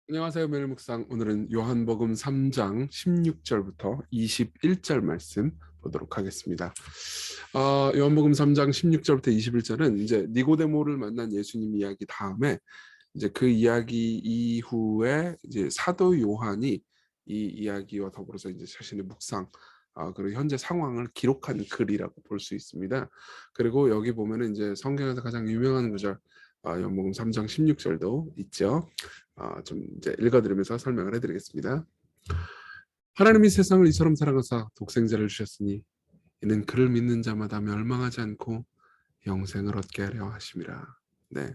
안녕하세요. 매일 묵상. 오늘은 요한복음 3장 16절부터 21절 말씀 보도록 하겠습니다. 요한복음 3장 16절부터 21절은 이제 니고데모를 만난 예수님 이야기 다음에 이제 그 이야기 이후에 이제 사도 요한이 이 이야기와 더불어서 이제 자신의 묵상 그리고 현재 상황을 기록한 글이라고 볼 수 있습니다. 그리고 여기 보면은 이제 성경에서 가장 유명한 구절 요한복음 3장 16절도 있죠. 좀 이제 읽어드리면서 설명을 해드리겠습니다. 하나님이 세상을 이처럼 사랑하사 독생자를 주셨으니 이는 그를 믿는 자마다 멸망하지 않고 영생을 얻게 하려 하심이라. 네,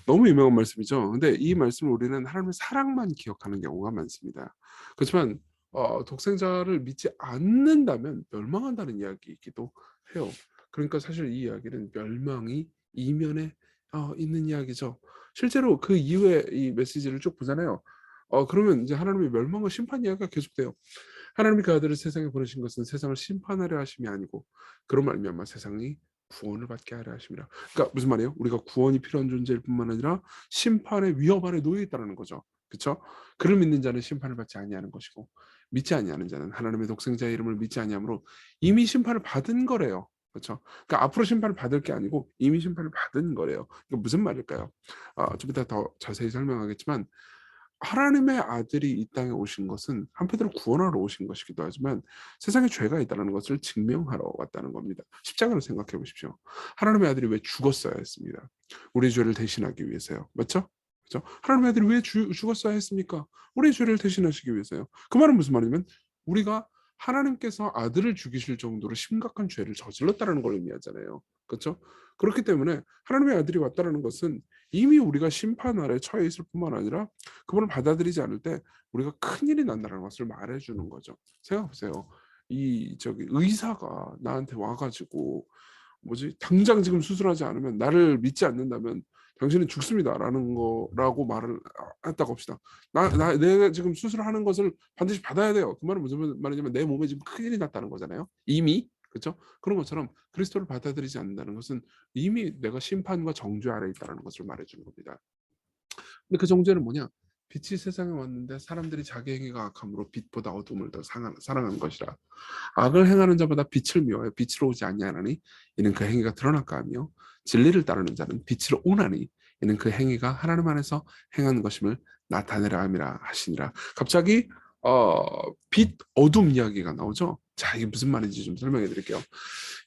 너무 유명한 말씀이죠. 근데 이 말씀을 우리는 하나님의 사랑만 기억하는 경우가 많습니다. 그렇지만 독생자를 믿지 않는다면 멸망한다는 이야기이기도 해요. 그러니까 사실 이 이야기는 멸망이 이면에 있는 이야기죠. 실제로 그 이후에 이 메시지를 쭉 보잖아요. 그러면 이제 하나님의 멸망과 심판 이야기가 계속돼요. 하나님이 그 아들을 세상에 보내신 것은 세상을 심판하려 하심이 아니고 그런 말미암아 세상이 구원을 받게 하려 하심이라. 그러니까 무슨 말이에요? 우리가 구원이 필요한 존재일 뿐만 아니라 심판의 위협 아래 놓여 있다는 거죠. 그렇죠? 그를 믿는 자는 심판을 받지 아니하는 것이고 믿지 아니하는 자는 하나님의 독생자의 이름을 믿지 아니하므로 이미 심판을 받은 거래요. 그렇죠? 그러니까 앞으로 심판을 받을 게 아니고 이미 심판을 받은 거래요. 이거 무슨 말일까요? 좀 이따 더 자세히 설명하겠지만 하나님의 아들이 이 땅에 오신 것은 한편으로 구원하러 오신 것이기도 하지만 세상에 죄가 있다는 것을 증명하러 왔다는 겁니다. 십자가를 생각해 보십시오. 하나님의 아들이 왜 죽었어야 했습니다. 우리 죄를 대신하기 위해서요. 맞죠? 그죠? 하나님의 아들이 왜 죽었어야 했습니까? 우리 죄를 대신하시기 위해서요. 그 말은 무슨 말이냐면 우리가 하나님께서 아들을 죽이실 정도로 심각한 죄를 저질렀다는 걸 의미하잖아요. 그렇죠? 그렇기 때문에 하나님의 아들이 왔다는 것은 이미 우리가 심판 아래 처해 있을 뿐만 아니라 그분을 받아들이지 않을 때 우리가 큰일이 난다는 것을 말해주는 거죠. 생각해 보세요. 이 저기 의사가 나한테 와가지고 뭐지 당장 지금 수술하지 않으면 나를 믿지 않는다면 당신은 죽습니다라는 거라고 말을 했다고 합시다. 내가 지금 수술하는 것을 반드시 받아야 돼요. 그 말은 무슨 말이냐면 내 몸에 지금 큰일이 났다는 거잖아요. 이미 그렇죠? 그런 것처럼 그리스도를 받아들이지 않는다는 것은 이미 내가 심판과 정죄 아래 있다는 것을 말해주는 겁니다. 근데 그 정죄는 뭐냐? 빛이 세상에 왔는데 사람들이 자기 행위가 악함으로 빛보다 어둠을 더 사랑한 것이라. 악을 행하는 자보다 빛을 미워해 빛으로 오지 아니하나니 이는 그 행위가 드러날까 하며 진리를 따르는 자는 빛으로 오나니 이는 그 행위가 하나님 안에서 행한 것임을 나타내라 함이라 하시니라. 갑자기 빛 어둠 이야기가 나오죠. 자, 이게 무슨 말인지 좀 설명해 드릴게요.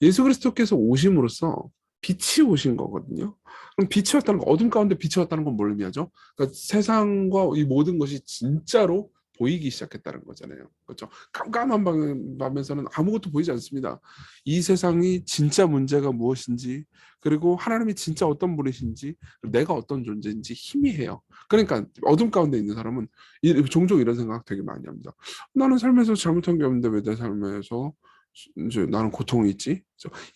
예수 그리스도께서 오심으로써 빛이 오신 거거든요. 그럼 빛이 왔다는 거, 어둠 가운데 빛이 왔다는 건 뭘 의미하죠? 그러니까 세상과 이 모든 것이 진짜로 보이기 시작했다는 거잖아요. 그렇죠? 깜깜한 밤에서는 아무것도 보이지 않습니다. 이 세상이 진짜 문제가 무엇인지, 그리고 하나님이 진짜 어떤 분이신지, 내가 어떤 존재인지 희미해요. 그러니까 어둠 가운데 있는 사람은 종종 이런 생각 되게 많이 합니다. 나는 삶에서 잘못한 게 없는데 왜 내 삶에서 이제 나는 고통이 있지?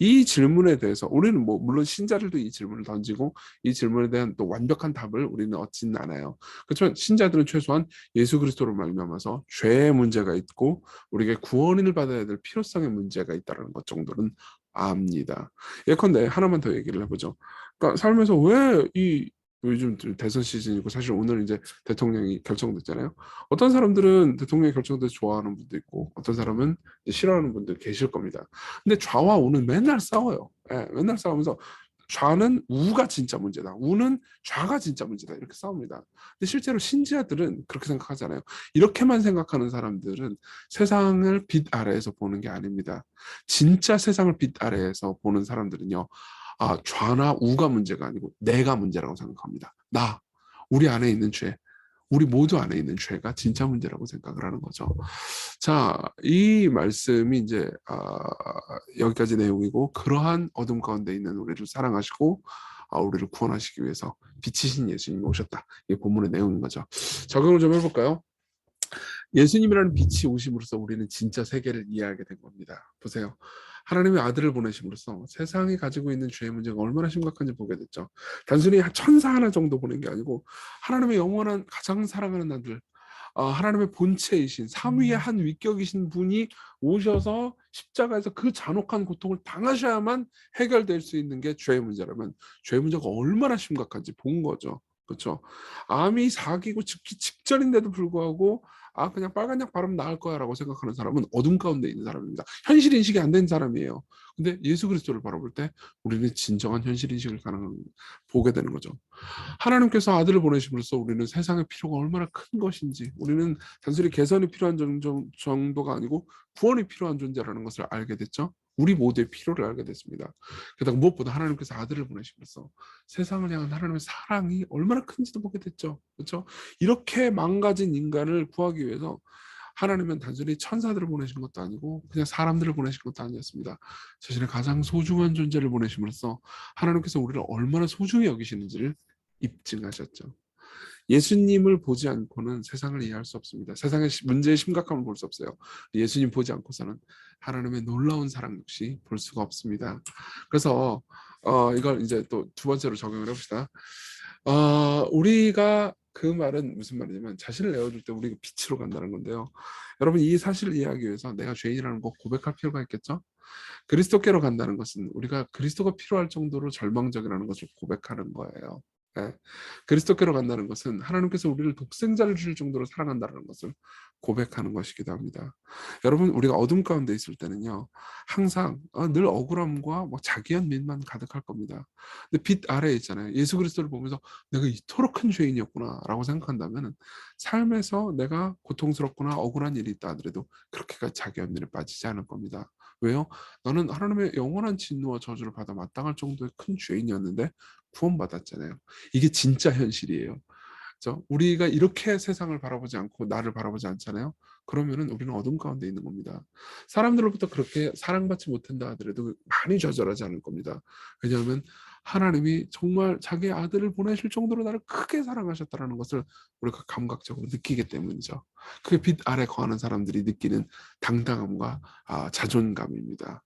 이 질문에 대해서 우리는 뭐 물론 신자들도 이 질문을 던지고 이 질문에 대한 또 완벽한 답을 우리는 얻지는 않아요. 그렇지만 신자들은 최소한 예수 그리스도로 말미암아서 죄의 문제가 있고 우리에게 구원을 받아야 될 필요성의 문제가 있다는 것 정도는 압니다. 예컨대 하나만 더 얘기를 해보죠. 그러니까 삶에서 왜 이 요즘 대선 시즌이고 사실 오늘 이제 대통령이 결정됐잖아요. 어떤 사람들은 대통령이 결정돼서 좋아하는 분도 있고 어떤 사람은 싫어하는 분들 계실 겁니다. 근데 좌와 우는 맨날 싸워요. 예, 맨날 싸우면서 좌는 우가 진짜 문제다. 우는 좌가 진짜 문제다. 이렇게 싸웁니다. 근데 실제로 신지아들은 그렇게 생각하잖아요. 이렇게만 생각하는 사람들은 세상을 빛 아래에서 보는 게 아닙니다. 진짜 세상을 빛 아래에서 보는 사람들은요. 좌나 우가 문제가 아니고 내가 문제라고 생각합니다. 우리 안에 있는 죄, 우리 모두 안에 있는 죄가 진짜 문제라고 생각을 하는 거죠. 자, 이 말씀이 이제 여기까지 내용이고 그러한 어둠 가운데 있는 우리를 사랑하시고 우리를 구원하시기 위해서 빛이신 예수님이 오셨다. 이게 본문의 내용인 거죠. 적용을 좀 해볼까요? 예수님이라는 빛이 오심으로써 우리는 진짜 세계를 이해하게 된 겁니다. 보세요. 하나님의 아들을 보내심으로써 세상이 가지고 있는 죄의 문제가 얼마나 심각한지 보게 됐죠. 단순히 천사 하나 정도 보낸 게 아니고 하나님의 영원한 가장 사랑하는 아들, 하나님의 본체이신 삼위의 한 위격이신 분이 오셔서 십자가에서 그 잔혹한 고통을 당하셔야만 해결될 수 있는 게 죄의 문제라면 죄의 문제가 얼마나 심각한지 본 거죠. 그렇죠? 암이 사귀고 죽기 직전인데도 불구하고 그냥 빨간 약 바르면 나을 거야라고 생각하는 사람은 어둠 가운데 있는 사람입니다. 현실 인식이 안 된 사람이에요. 근데 예수 그리스도를 바라볼 때 우리는 진정한 현실 인식을 보게 되는 거죠. 하나님께서 아들을 보내심으로써 우리는 세상의 필요가 얼마나 큰 것인지, 우리는 단순히 개선이 필요한 정도가 아니고 구원이 필요한 존재라는 것을 알게 됐죠. 우리 모두의 필요를 알게 됐습니다. 게다가 무엇보다 하나님께서 아들을 보내심으로써 세상을 향한 하나님의 사랑이 얼마나 큰지도 보게 됐죠. 그렇죠? 이렇게 망가진 인간을 구하기 위해서 하나님은 단순히 천사들을 보내신 것도 아니고 그냥 사람들을 보내신 것도 아니었습니다. 자신의 가장 소중한 존재를 보내심으로써 하나님께서 우리를 얼마나 소중히 여기시는지를 입증하셨죠. 예수님을 보지 않고는 세상을 이해할 수 없습니다. 세상의 문제의 심각함을 볼 수 없어요. 예수님 보지 않고서는 하나님의 놀라운 사랑 역시 볼 수가 없습니다. 그래서 이걸 이제 또 두 번째로 적용을 해봅시다. 우리가 그 말은 무슨 말이냐면 자신을 내어줄 때 우리가 빛으로 간다는 건데요. 여러분 이 사실을 이해하기 위해서 내가 죄인이라는 거 고백할 필요가 있겠죠? 그리스도께로 간다는 것은 우리가 그리스도가 필요할 정도로 절망적이라는 것을 고백하는 거예요. 예. 그리스도께로 간다는 것은 하나님께서 우리를 독생자를 줄 정도로 사랑한다는 것을 고백하는 것이기도 합니다. 여러분 우리가 어둠 가운데 있을 때는요 항상 늘 억울함과 뭐 자기한민만 가득할 겁니다. 근데 빛 아래에 있잖아요. 예수 그리스도를 보면서 내가 이토록 큰 죄인이었구나라고 생각한다면 삶에서 내가 고통스럽거나 억울한 일이 있다 하더라도 그렇게까지 자기한민에 빠지지 않을 겁니다. 왜요? 나는 하나님의 영원한 진노와 저주를 받아 마땅할 정도의 큰 죄인이었는데 구원받았잖아요. 이게 진짜 현실이에요. 그렇죠? 우리가 이렇게 세상을 바라보지 않고 나를 바라보지 않잖아요. 그러면은 우리는 어둠 가운데 있는 겁니다. 사람들로부터 그렇게 사랑받지 못한다 하더라도 많이 좌절하지 않을 겁니다. 왜냐하면 하나님이 정말 자기 아들을 보내실 정도로 나를 크게 사랑하셨다는 것을 우리가 감각적으로 느끼기 때문이죠. 그게 빛 아래 거하는 사람들이 느끼는 당당함과 자존감입니다.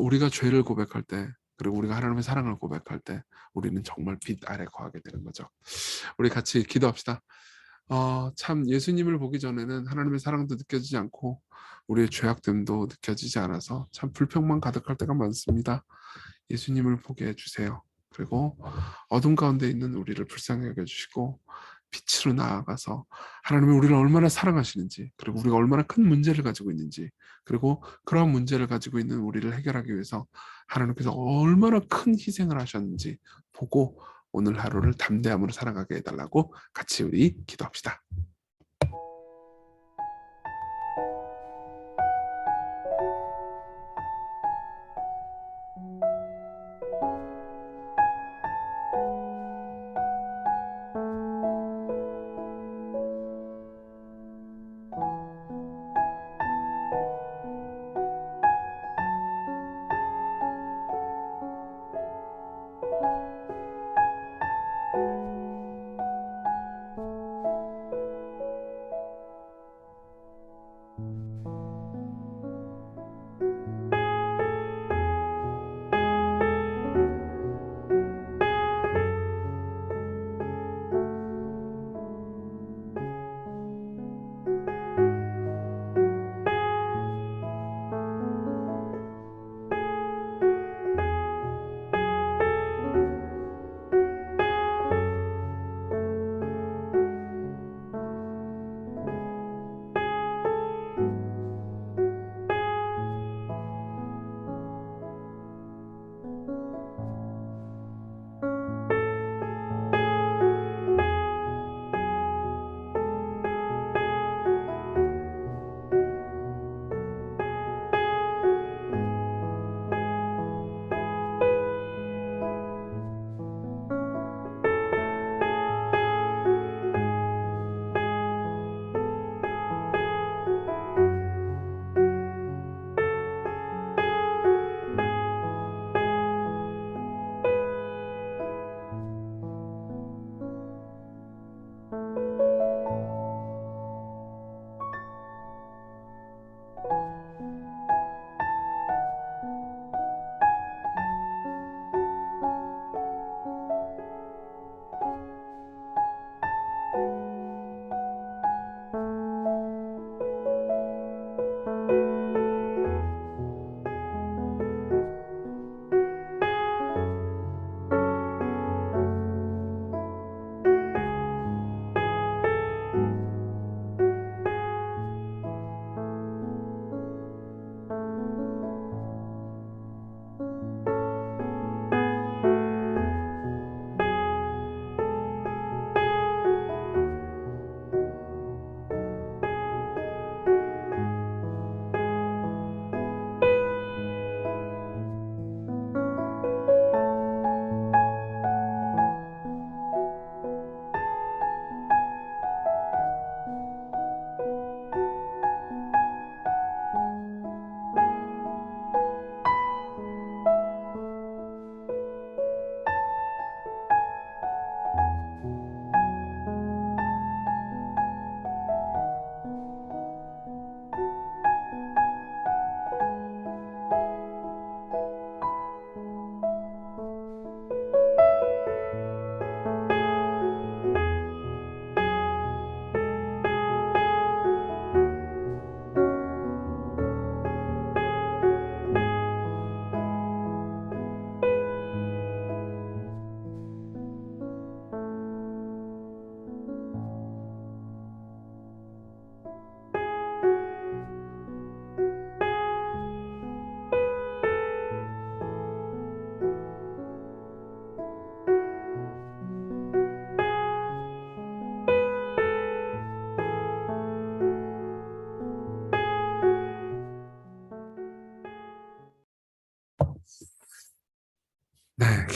우리가 죄를 고백할 때 그리고 우리가 하나님의 사랑을 고백할 때 우리는 정말 빛 아래 거하게 되는 거죠. 우리 같이 기도합시다. 참 예수님을 보기 전에는 하나님의 사랑도 느껴지지 않고 우리의 죄악됨도 느껴지지 않아서 참 불평만 가득할 때가 많습니다. 예수님을 보게 해주세요. 그리고 어둠 가운데 있는 우리를 불쌍히 여겨주시고 빛으로 나아가서 하나님이 우리를 얼마나 사랑하시는지 그리고 우리가 얼마나 큰 문제를 가지고 있는지 그리고 그런 문제를 가지고 있는 우리를 해결하기 위해서 하나님께서 얼마나 큰 희생을 하셨는지 보고 오늘 하루를 담대함으로 살아가게 해달라고 같이 우리 기도합시다.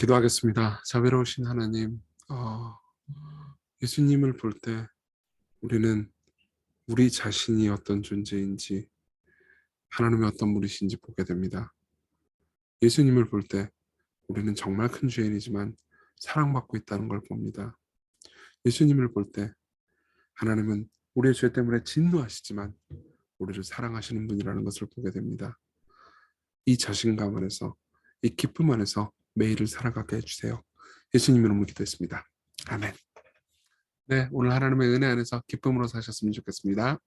기도하겠습니다. 자비로우신 하나님, 예수님을 볼 때 우리는 우리 자신이 어떤 존재인지, 하나님의 어떤 분이신지 보게 됩니다. 예수님을 볼 때 우리는 정말 큰 죄인이지만 사랑받고 있다는 걸 봅니다. 예수님을 볼 때 하나님은 우리의 죄 때문에 진노하시지만 우리를 사랑하시는 분이라는 것을 보게 됩니다. 이 자신감 안에서, 이 기쁨 안에서 매일을 살아가게 해주세요. 예수님 이름으로 기도했습니다. 아멘. 네, 오늘 하나님의 은혜 안에서 기쁨으로 사셨으면 좋겠습니다.